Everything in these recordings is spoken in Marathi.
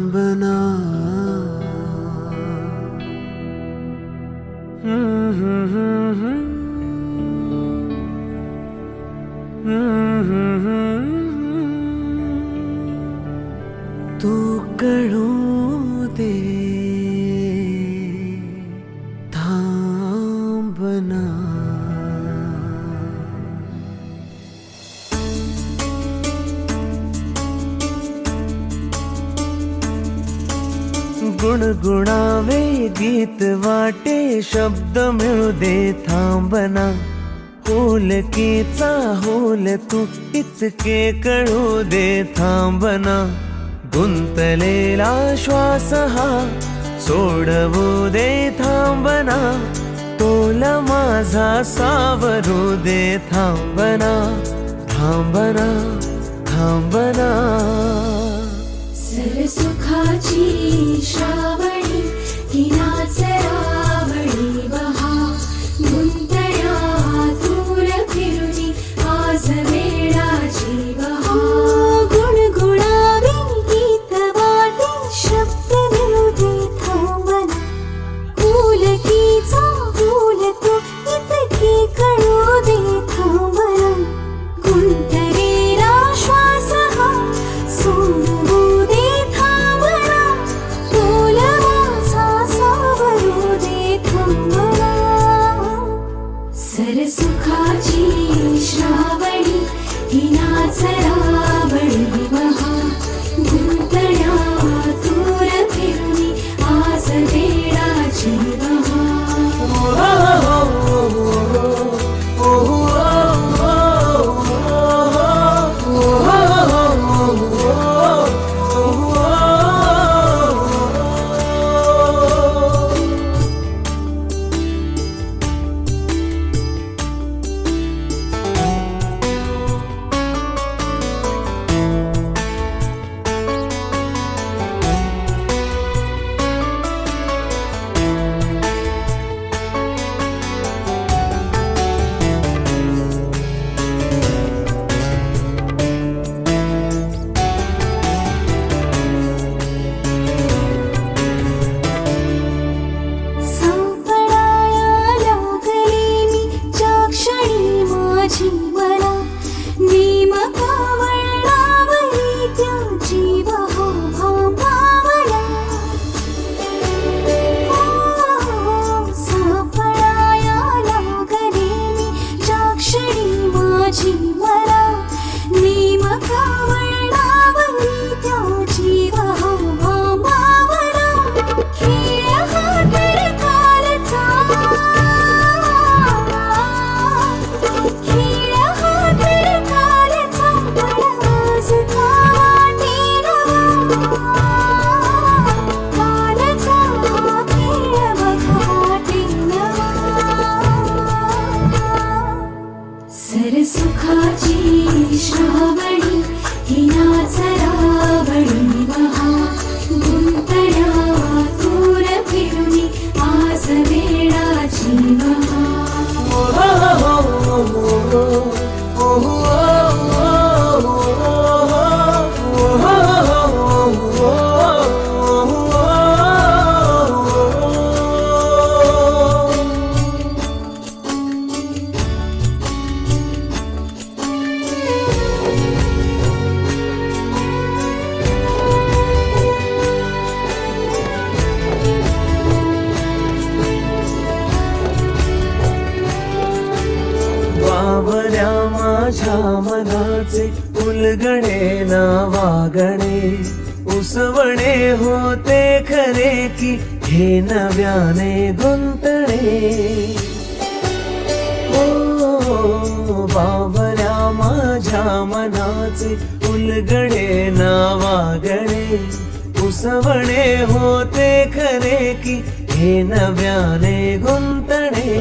थांबना तू कळू दे थांबना गुणगुणावे गीत वाटे शब्द मिळू दे थांबना होलकीचा होल तू इतके कळू दे थांबना गुंतलेला श्वास हा सोडवू दे थांबना तोल माझा सावरू दे थांबना थांबना थांबना सरसुखाची श्रावणी हिनाच रावळी बहा गुंतण्या दूर फिरुनी आज वेळाची बहा गुणगुणावे गीत वाटे शब्द मिळू दे थांबना फुलकीचा फुल तू इतके कळू दे थांबना गुंतलेला श्वास हा सोडवू दे थांबना तोल माझा सावरू दे थांबना सरसुखाची श्रावणी हिनाच रावळी बहा गुंतण्या दूर फिरुनी आज वेळाची बहा सरसुखाची श्रावणी हिनाच रावळी बहा गुंतण्या दूर फिरुनी आज वेळाची बहा बावऱ्या माझ्या मनाचे उलगणे ना वागणे उसवणे होते खरे की हे नव्याने गुंतणे ओ बावऱ्या माझ्या मनाचे उलगणे ना वागणे उसवणे होते खरे की हे नव्याने गुंतणे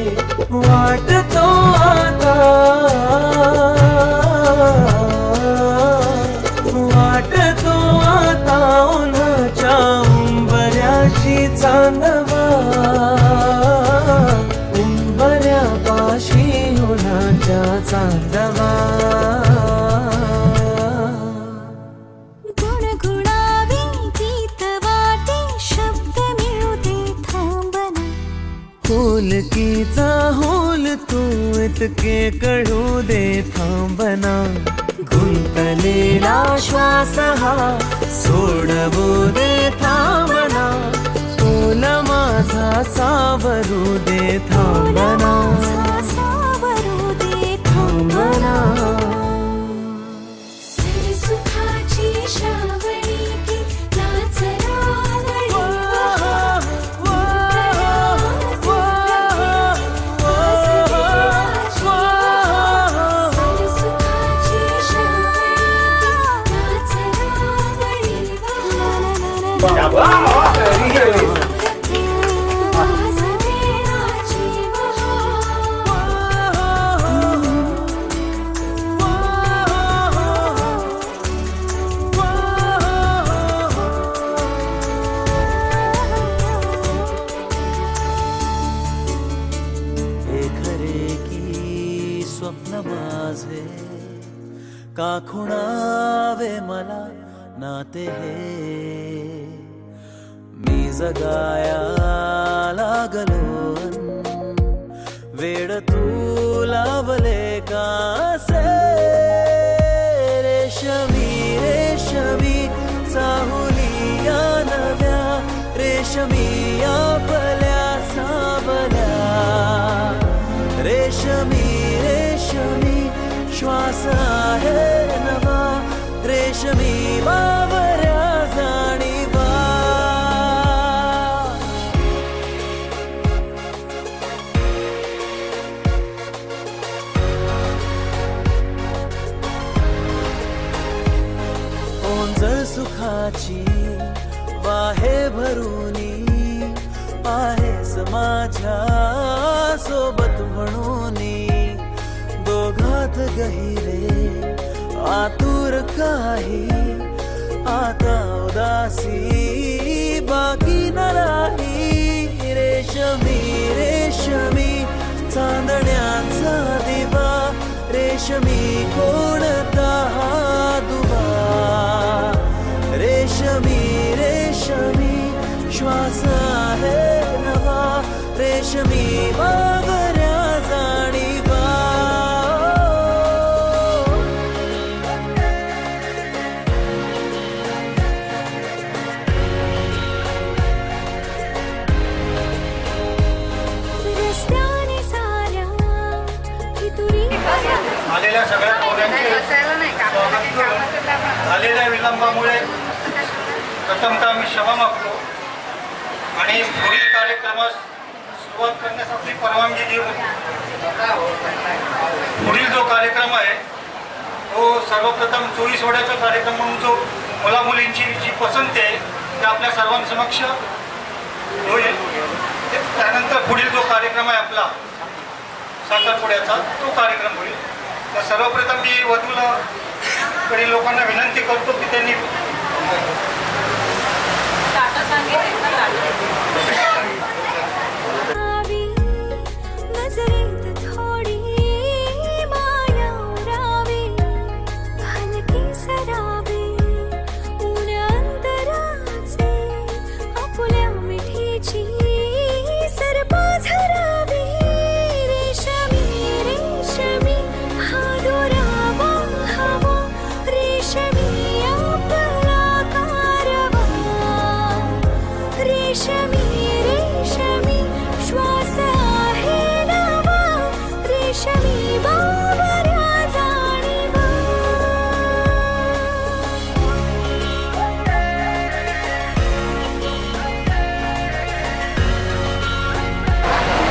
वाटतो आता वाटतो आता उन्हाच्या उंबऱ्याशी चांदवा उंबऱ्यापाशी उन्हाच्या चांदवा गुणगुणावे गीत पुलकीचा होल तू इतके कळू दे थांबना गुंतलेला श्वास हा सोडवू दे थांबना तोल माझा सावरू दे थांबना थांबना सुखाची श्रावणी ती नाच रावळी सुखाची श्रावणी स्वप्न माझे का खुणावे मला नाते हे मी जगाया लागलो वेड तू लावले कासे रेशमी रेशमी चाहुलिया नव्या रेशमी आपल्या सावल्या रेशमी रेशमी श्वास आहे नवा रेशमी बावऱ्या जाणीवा ओंजळ सुखाची वाहे भरूनी आहेस माझ्या सोबत म्हणूनी दोघात गहिरे आतुर काही आता उदासी बाकी न राही रेशमी रेशमी चांदण्याचा दिवा रेशमी कोणता दुवा रेशमी रेशमी श्वास आहे नवा रेशमी बावऱ्या जाणीवा आलेल्या सगळ्या पोरांचे झालेल्या विलंबामुळे प्रथमतः मी क्षमा मागतो आणि पुढील कार्यक्रमास सुरुवात करण्यासाठी परवानगी देऊन पुढील जो कार्यक्रम आहे तो सर्वप्रथम चोरी सोड्याचा कार्यक्रम म्हणून जो मुलामुलींची जी पसंती आहे ते आपल्या सर्वांसमक्ष होईल. त्यानंतर पुढील जो कार्यक्रम आहे आपला साखरपुड्याचा तो कार्यक्रम होईल. तर सर्वप्रथम मी वधूला कडील लोकांना विनंती करतो की त्यांनी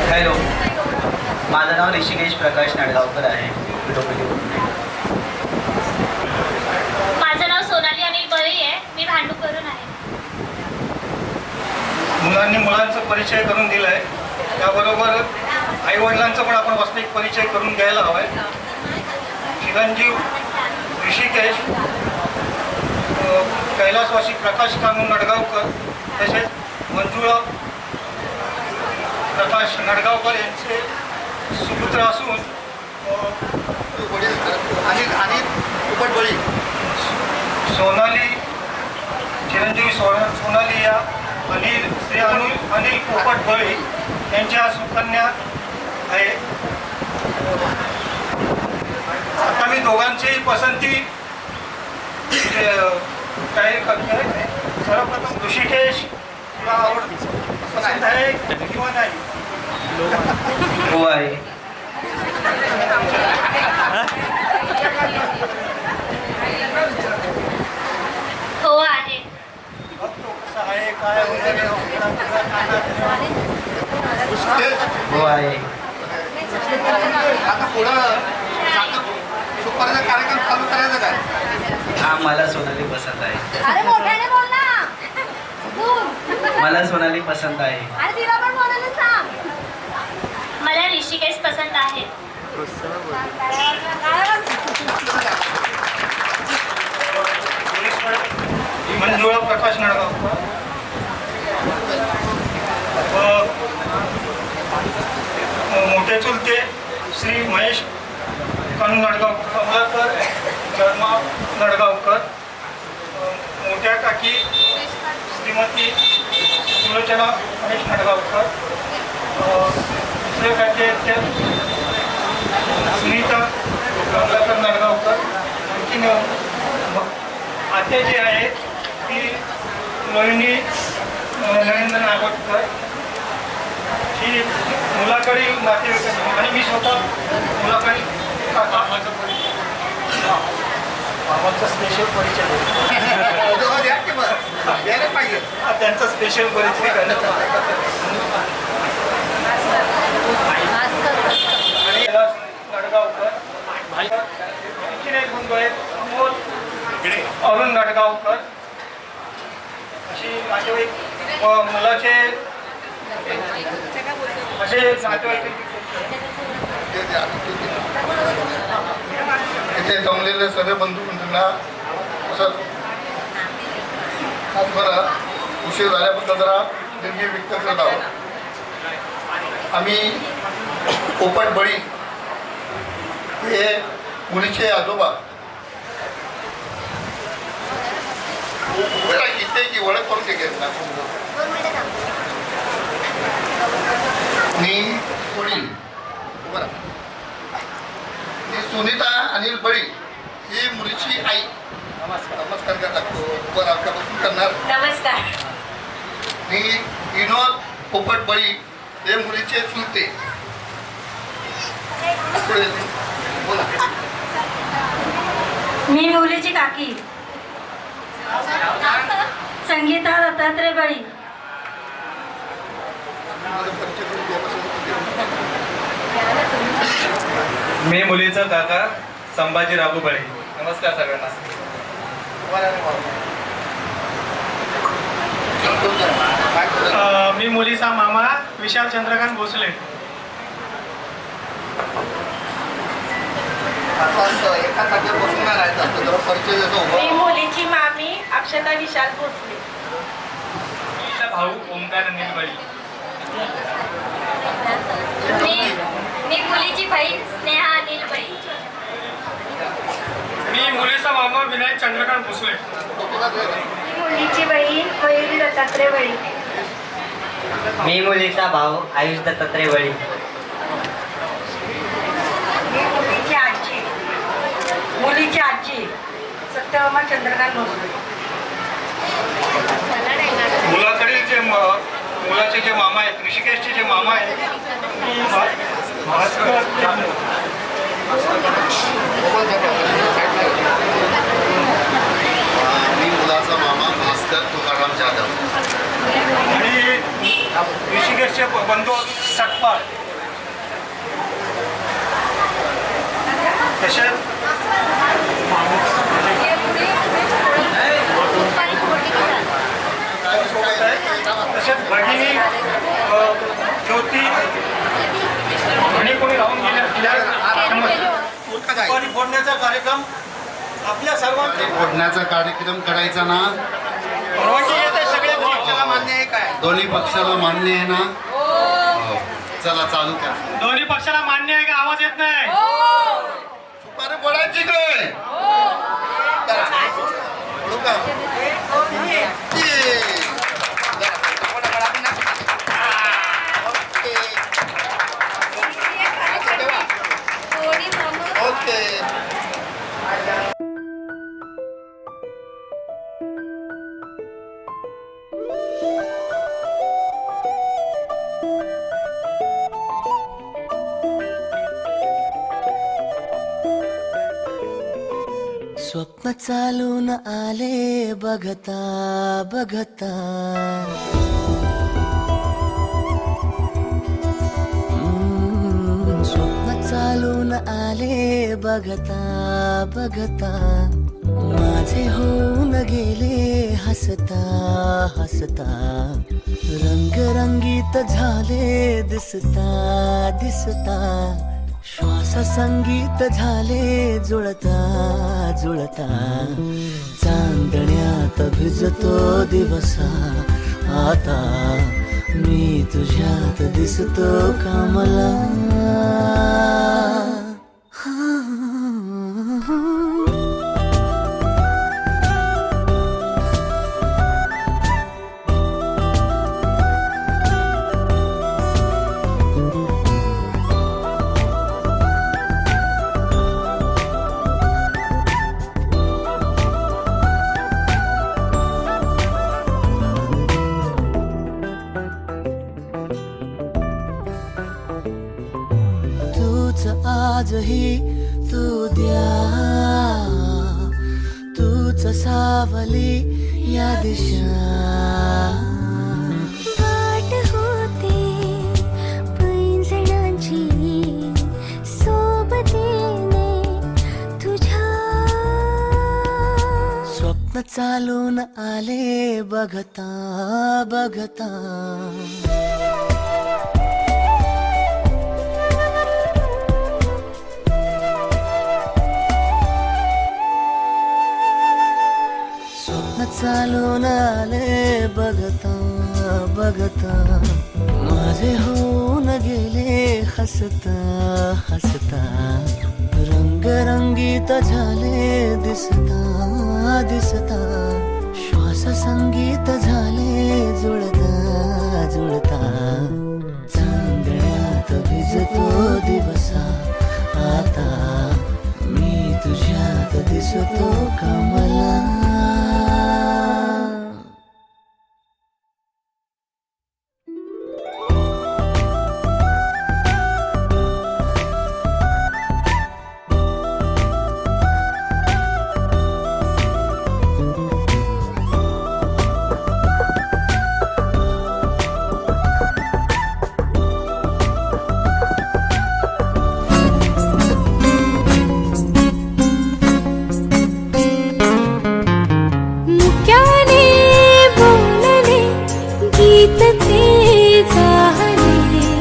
हॅलो, माझं नाव ऋषिकेश प्रकाश नाडगावकर आहे. माझं नाव सोनाली अनिल बळी आहे. मी भांडूपवरून आहे. मुलांनी मुलांचा परिचय करून दिला आहे. त्याबरोबर आईवडिलांचा पण आपण वास्तविक परिचय करून घ्यायला हवा आहे. चिरंजीव ऋषिकेश कैलासवासी प्रकाश कानू नडगावकर तसेच मंजुळा प्रकाश नडगावकर यांचे सुपुत्र असून आणि उपटबळी सोनाली चिरंजीवी सोनाली या अनिल पोपट बळी त्यांच्या सुकन्या आहे. आता मी दोघांचीही पसंती काय करतोय. सर्वप्रथम ऋषिकेश तुला पसंत आहे किंवा नाही? हो आहे. हो आहे. बघतो कसं आहे काय वगैरे हो आहे. आता पुढं सुपारीचा कार्यक्रम चालू करायचा काय? हा, मला सोनाली पसंत आहे. अरे मोठ्याने बोल ना तू. मला सोनाली पसंत आहे. अरे तिला पण बोलायला सांग. मला ऋषिकेश पसंत आहे. मंजुळा प्रकाश नडगावकर, मोठे चुलते श्री महेश कमलाकर शर्मा नडगावकर, मोठ्या काकी श्रीमती सुलोचना महेश नडगावकर, दुसऱ्या काकी आहेत त्या सुनीता कमलाकर नडगावकर, आणखीन आत्या जी आहे ती रोहिणी नरेंद्र नागोटकर, ही मुलाकडील नातेवाईक आणि मी स्वतः मुलाकडील मामाचा स्पेशल परिचय द्यायला पाहिजे. त्यांचा स्पेशल परिचय करण्यात आला. आणि नडगावकर, आणखीन एक बंधू आहेत अमोल अरुण नडगावकर, अशी नातेवाईक मुलाचे असे नातेवाईक इथे जमलेले सगळे बंधू बंधूंना असं आज बरं उशीर झाल्याबद्दल जरा दिलगिरी व्यक्त करत आहोत. आम्ही पोपट बळी हे मुलीचे आजोबा इथे की ओळख करून घेत ना मी वडील बरं. मी सुनीता अनिल बळी ही मुलीची आई. नमस्कार करायला लागतो. बरं आमच्यापासून करणार. नमस्कार. मी विनोद पोपट बळी हे मुलीचे चुलते. पुढे बोला. मी मुलीची काकी संगीता दत्तात्रय बळी. माझा परिचय करून द्यापासून मी मुलीचा काका संभाजी राबू बळे. नमस्कार सगळ्यांना. मी मुलीचा मामा विशाल चंद्रकांत भोसले. असं एका जागेवर बसून नाही राहायचं असतं. जरा परिचय जसं मी उभा मुलीची मामी अक्षता विशाल भोसले. मुलीचा भाऊ ओंकार अनिल बळे. मी मुलीची बहीण स्नेहा अनिल बळी. मी मुलीचा मामा विनायक चंद्रकांत भोसले. मी मुलीची बहीण मयुरी दत्तात्रय बळी. मी मुलीचा भाऊ आयुष दत्तात्रय बळी. मुलीची आजी सत्यभामा चंद्रकांत भोसले. मुलाकडील जे मुलाचे जे मामा आहेत ऋषिकेशचे जे मामा आहेत भास्कर मी मुलाचा मामा भास्कर तुकाराम जाधव. आणि ऋषिकेशचे बंधू सटपाळ. तसेच तसेच भगिनी ज्योती आणि कोणी राहून गेल्या सुपारी फोडण्याचा कार्यक्रम आपल्या सर्वांचे फोडण्याचा कार्यक्रम करायचा ना. परवानगी येते सगळे पक्षाला मान्य आहे काय? दोन्ही पक्षाला मान्य आहे ना. हो. चला चालू करा. दोन्ही पक्षाला मान्य आहे का? आवाज येत नाही. सुपारी फोडायची काय? फोडू का? ये. जरा, फोडा, फोडा, फोडा. ओके. स्वप्न चालून आले बघता बघता, स्वप्न चालून आले बघता बघता, माझे होऊन गेले हसता हसता, रंगरंगीत झाले दिसता दिसता, श्वास संगीत झाले जुळता जुळता, चांदण्यात भिजतो दिवसा आता, मी तुझ्यात दिसतो कामला. आजही तू द्या, तूच सावली या दिशा, वाट होते पैंजणांची सोबतीने तुझ्या. स्वप्न चालून आले बघता बघता, चालून आले बघता बघता, माझे होऊन गेले हसता हसता, रंगरंगीत झाले दिसता दिसता, श्वास संगीत झाले जुळता जुळता, चांदण्यात भिजतो दिवसा आता, मी तुझ्यात दिसतो कमला.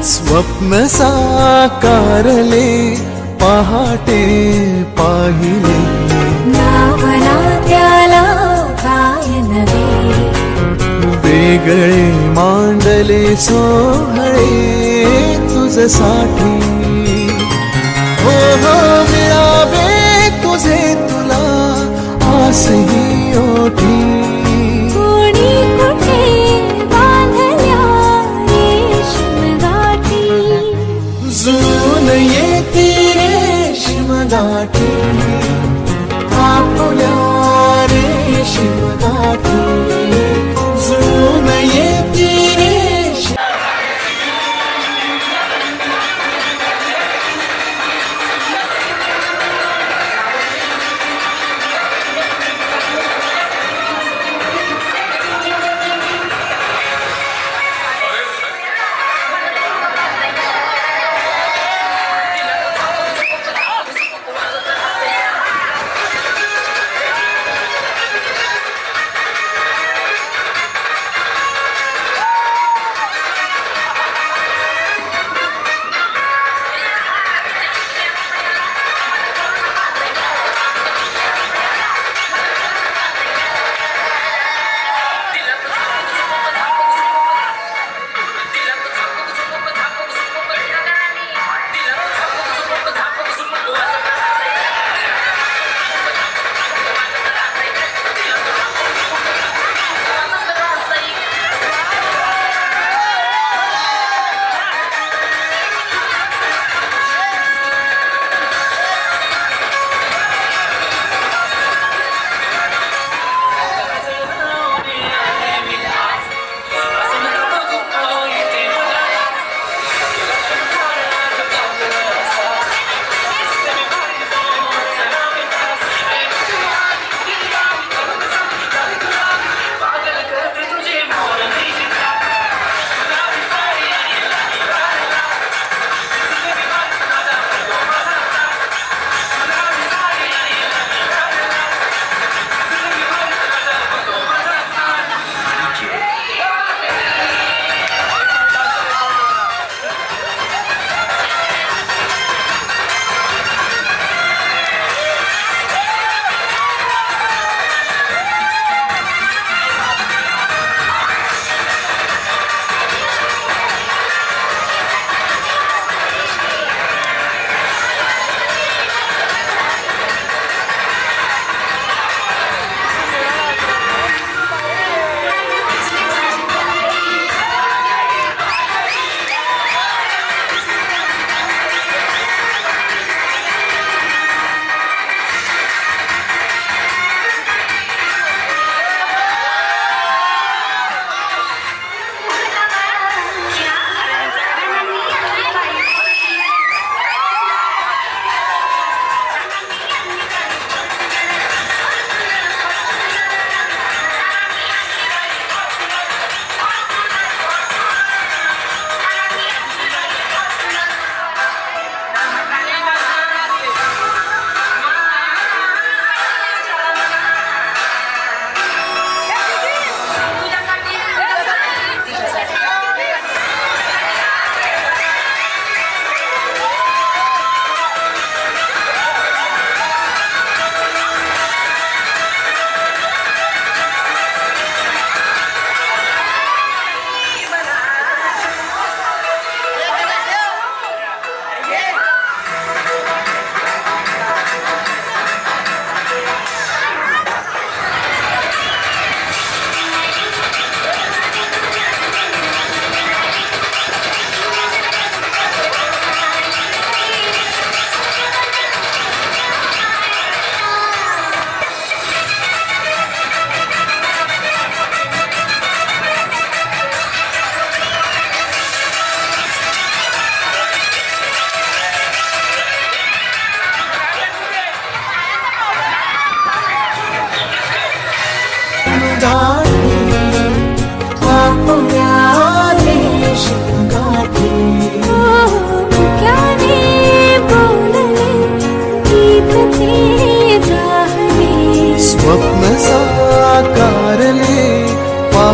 स्वप्न साकारले पहाटे पाहिले, नावना त्याला काय नवे, वेगळे मांडले सोहळे तुझसाठी. हो हो मिळावे तुझे तुला आसही ओठी, कोणी कुठे बांधल्या रेशीम गाठी, जुळून येते रेशीम गाठी, आपल्या रेशीम गाठी, जुळून येते रेशीम.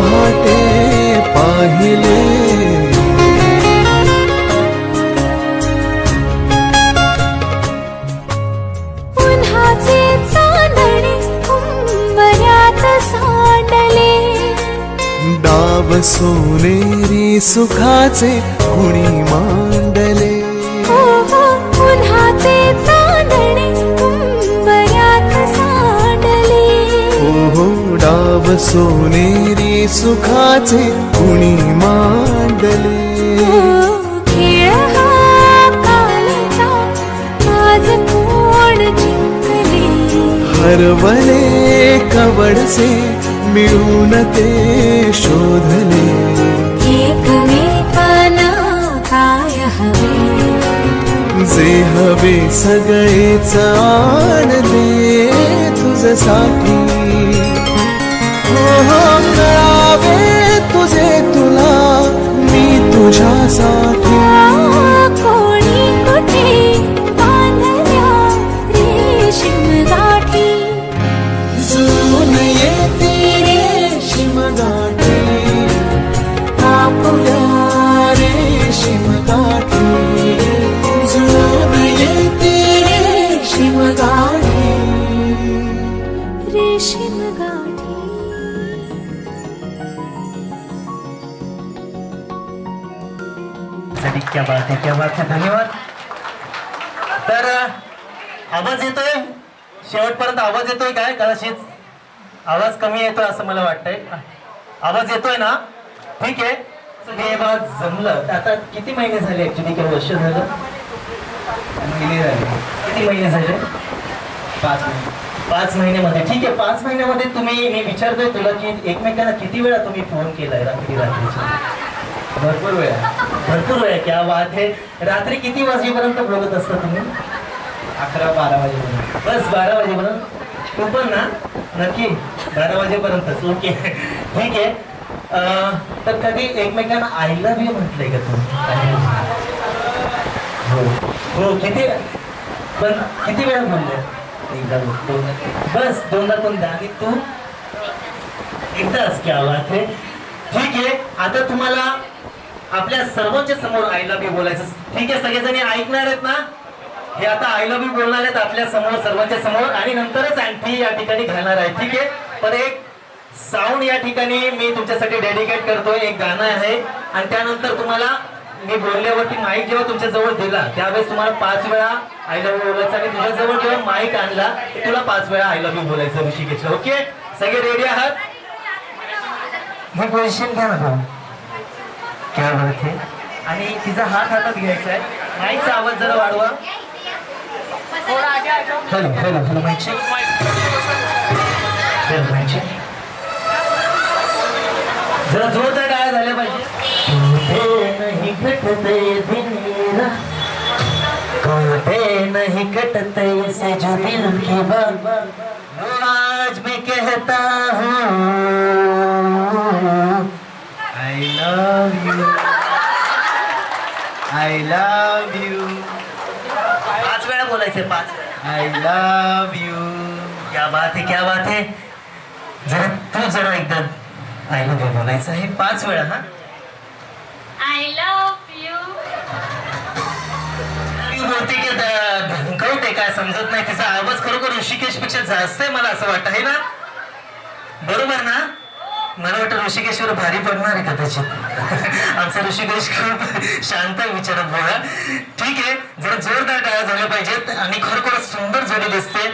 पहाटे पाहिले उन्हाचे चांदणे उंबऱ्यात सांडले डाव सोनेरी सुखाचे कुणी मांडले उन्हाचे चांदणे उंबऱ्यात सांडले हो डाव सोनेरी सुखाचे कुणी मांडले खेळ हा कालीचा माझ कोण जिंकले हरवले कवडसे मिळून ते शोधले एकमेकांना काय हवे जे हवे सगळेच आण दे तुझसाठी हो कळावे तुझे तुला मी तुझ्यासाठी कोणी कुठे बांधल्या रेशीम गाठी जुळून येते रेशीम गाठी आपुल्या रेशीम गाठी जुळून येते रेशीम गाठी रेशीम गाठी क्या बात है, क्या बात है, धन्यवाद. तर आवाज येतोय शेवटपर्यंत आवाज येतोय काय कदाचित आवाज कमी येतोय असं मला वाटतंय. आवाज येतोय ना? ठीक आहे. हे बघ जमलं. आता किती महिने झाले ऍक्च्युली किंवा वर्ष झालं? महिने झाले. किती महिने झाले? 5 महिने. 5 महिन्यामध्ये ठीक आहे. 5 महिन्यामध्ये तुम्ही मी विचारतोय तुला की एकमेकांना किती वेळा तुम्ही फोन केलाय रात्रीचा? भरपूर वेळा. क्या बात आहे. रात्री किती वाजेपर्यंत बोलत असता तुम्ही? 11-12 वाजेपर्यंत. बस 12 वाजेपर्यंत? तू पण ना? नक्की 12 वाजेपर्यंतच. ओके ठीक आहे. तर कधी एकमेकांना आय लव्ह यू म्हटलंय का तुम्ही? हो किती पण किती वेळा बोलले? एकदा बस 2दा आणि तू एकदाच. क्या बात आहे. ठीक आहे. आता तुम्हाला आपल्या सर्वांच्या समोर आय लव्ह यू बोलायचं. ठीक आहे. सगळेजणी ऐकणार आहेत ना? हे आता आय लव्ह यू बोलणार आहेत आपल्या समोर सर्वांच्या समोर आणि नंतरच अँटी या ठिकाणी घालणार आहे. ठीक आहे. पण एक साऊंड या ठिकाणी मी तुमच्यासाठी डेडिकेट करतोय. एक गाणं आहे आणि त्यानंतर तुम्हाला मी बोलल्यावरती माईक जेव्हा तुमच्या जवळ दिला त्यावेळेस तुम्हाला 5 वेळा आय लव्ह यू बोलायचं आणि तुझ्या जवळ जेव्हा माईक आणला तुला 5 वेळा आय लव्ह यू बोलायचं ऋषिकेशला. ओके सगळे रेडी आहात? हे पोझिशन घ्या ना भाऊ. क्या बात है. आणि तिचा हात हातात घ्यायचा आहे. माईकचा आवाज जरा वाढवा. Hello hello hello mike check. Mike check. जरा जोरदार टाळ्या झाल्या पाहिजे. नहीं कटते दिन कटते नहीं कटते से जो दिल की बात आज मैं कहता हूँ I love you. I love you. 5 वेळा बोलायचे. 5 वेळा I love you. क्या बात है, क्या बात है. जरा एकदा आय लव्ह यू बोलायचं आहे 5 वेळा. हा आय लव्ह यू. बोलते की धमकावते काय समजत नाही. तिचा आवाज खरोखर ऋषिकेश पेक्षा जास्त आहे मला असं वाटतं. आहे ना? बरोबर ना? मला वाटतं ऋषिकेश्वर भारी पडणार आहे कदाचित. आमचा ऋषिकेश खूप शांत विचारात बोला. ठीक आहे. जरा जोरदार टाळ्या झाल्या पाहिजेत आणि खरोखरच सुंदर जोडी दिसते.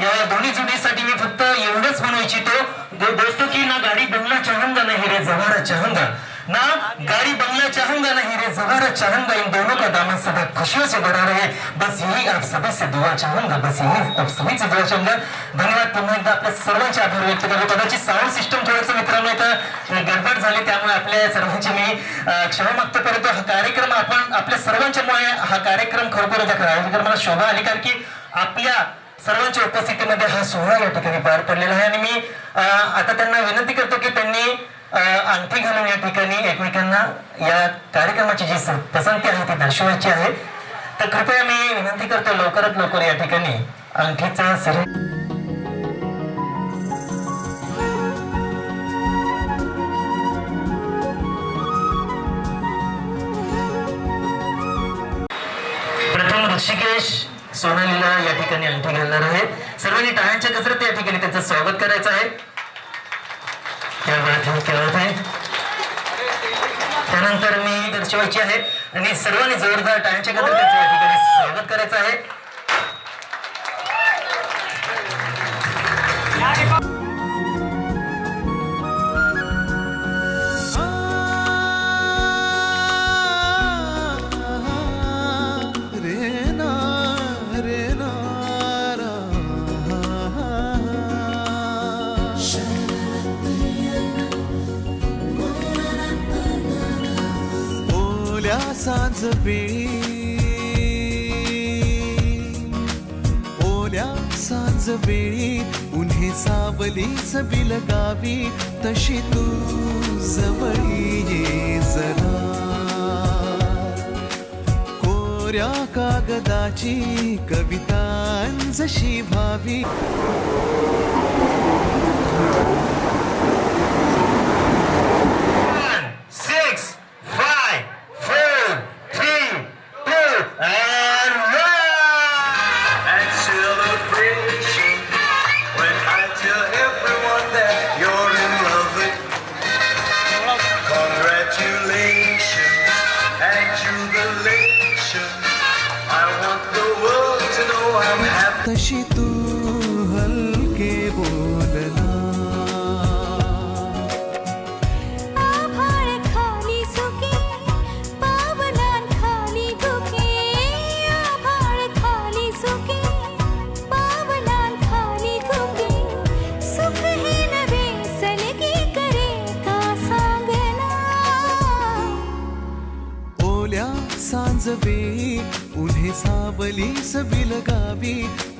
या दोन्ही जोडीसाठी मी फक्त एवढंच म्हणू इच्छितो दोस्तों की ना गाडी बंगला चाहूंगा नहीं रे जवारा चाहूंगा ना गाड़ी बंगला चाहूंगा नहीं रे जवारा चाहूंगा. इन दोनों का दामन सदा खुशियों से भरा रहे. बस यही आप सभी से दुआ चाहूंगा. बस यही आप सभी से दुआ चाहूंगा. धन्यवाद. पुन्हा एकदा आपल्या सर्वांचे आभार व्यक्त करतो. कदाचित साऊंड सिस्टम थोडंसं मित्रांनो इथं गडबड झाली त्यामुळे आपल्या सर्वांची मी क्षमा मागतो. परंतु हा कार्यक्रम आपण आपल्या सर्वांच्यामुळे हा कार्यक्रम खरोखर त्या कार्यक्रमाला शोभा आली कारण की आपल्या सर्वांच्या उपस्थितीमध्ये हा सोहळा या ठिकाणी पार पडलेला आहे. आणि मी आता त्यांना विनंती करतो की त्यांनी अंगठी घालून या ठिकाणी एकमेकांना या कार्यक्रमाची जी पसंती आहे ती दर्शवायची आहे. तर कृपया मी विनंती करतो लवकरात लवकर या ठिकाणी अंगठीचा सर ऋषिकेश सोनालीला या ठिकाणी अंगठी घालणार आहे. सर्वांनी टाळ्यांच्या कसरत या ठिकाणी त्यांचं स्वागत करायचं आहे. क्या बात है, क्या बात है. त्यानंतर मी दर्शवायची आहे आणि सर्वांनी जोरदार टाळ्यांच्या कसरत त्यांचं या ठिकाणी स्वागत करायचं आहे. सांज ओल्या सांज वेळी उन्हे सावली सबिल गावी तशी तू जवळी ये जरा. कोऱ्या कागदाची कविता जशी भावी. 6, 5, 4, 3, 2, and run! And celebration when I tell everyone that you're in love with. Congratulations and jubilation. I want the world to know I'm happy. तशी तू हलके बोलना. सांजवेळी उन्हे सावली सबिल गावी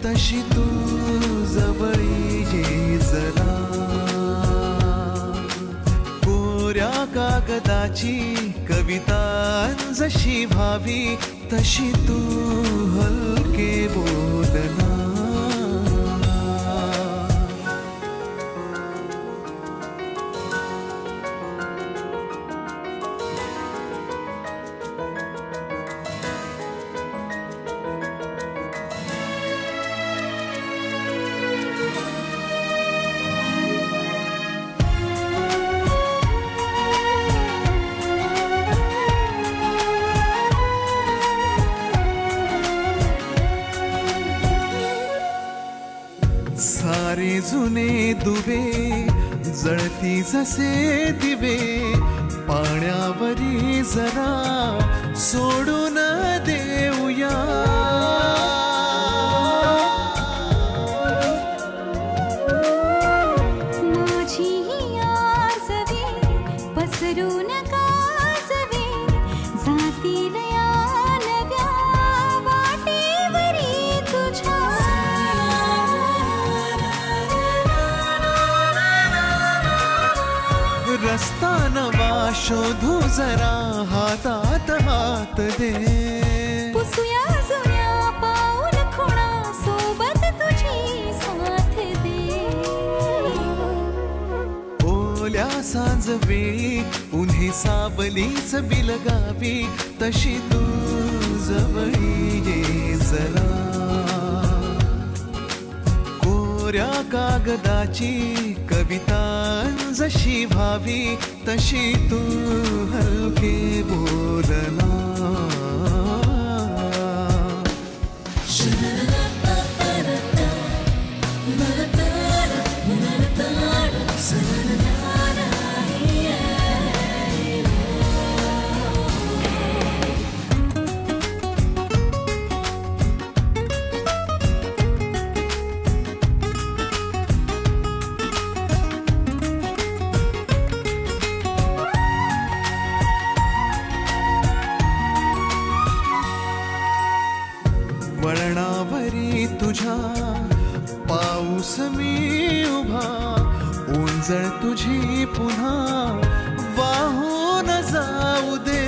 तशी तू जवळी ये जरा. कोऱ्या कागदाची कविता जशी भावी तशी तू हलके बोलना. सारे जुने दुवे जळती जसे दिवे पाण्यावरी जरा सोडून देऊया. माझी आसवे पसरून कासवे जातील या नव्या वाटेवरी तुझ्या. रस्ता नवा शोधू जरा हातात हात दे. पुसूया जुन्या पाऊल खुणा सोबत तुझी साथ दे. ओल्या सांजवेळी उन्हे सावली सबिल गावी तशी तू जवळी ये जरा. कोऱ्या कागदाची कविता जशी भावी तशी तू हलके बोलना. वळणावरी तुझ्या पाऊस मी उभा ओंजळ तुझी पुन्हा वाहून जाऊ दे.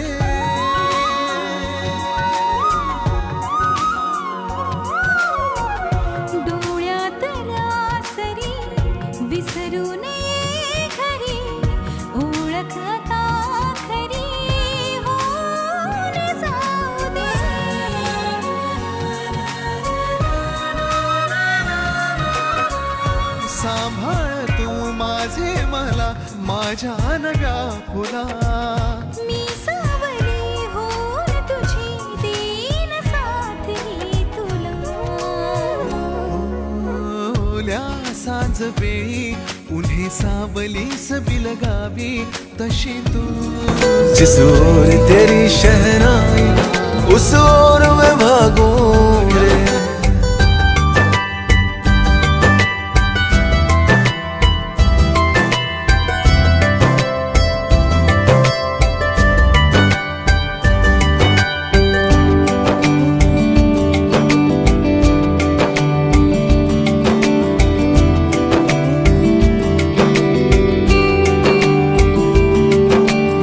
डोळ्यातल्या सरी विसरू नये खरी ओळख का खरी होऊन जाऊ दे. माझ्या नव्या फुला मी सावली होऊन तुझी देईन साथ ही तुला ओल्या सांज वेळी उन्हे सावलीस बिलगावी तशी तू जिस or Teri shehnai use or मैं भागूं रे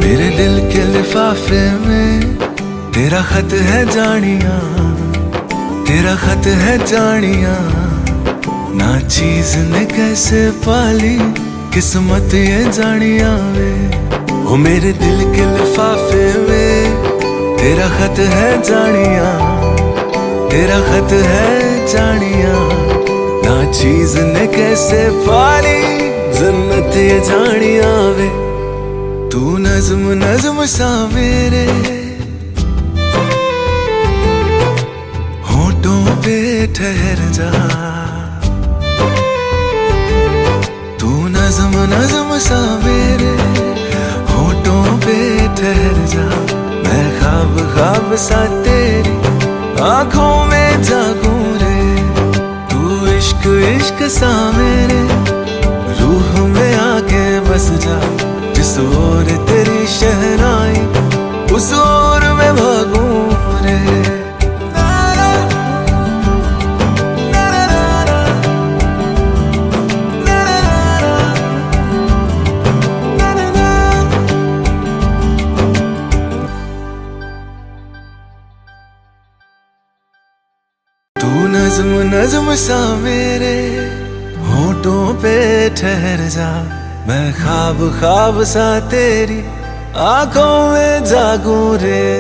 मेरे दिल के लिफाफे में तेरा खत है जानिया, तेरा खत है जानिया। ना चीज ने कैसे पाली किस्मत ये जानिया वे। ओ मेरे दिल के लिफाफे में तेरा खत है जानिया, तेरा खत है जानिया। ना चीज ने कैसे पाली जन्नत ये जानिया वे। तू नज्म नज्म सा मेरे होठों पे ठहर जा। तू नज्म नज्म सा मेरे होठों पे ठहर जा। मैं ख्वाब ख्वाब सा तेरी आंखों में जागूं रे। तू इश्क इश्क सा मेरे रूह में आके बस जा। जिस or Teri shehnai use or मैं भागूं रे। तू नज्म नज्म सा मेरे होठों पे ठहर जा। मैं ख्वाब ख्वाब सा तेरी आंखों में जागूं रे।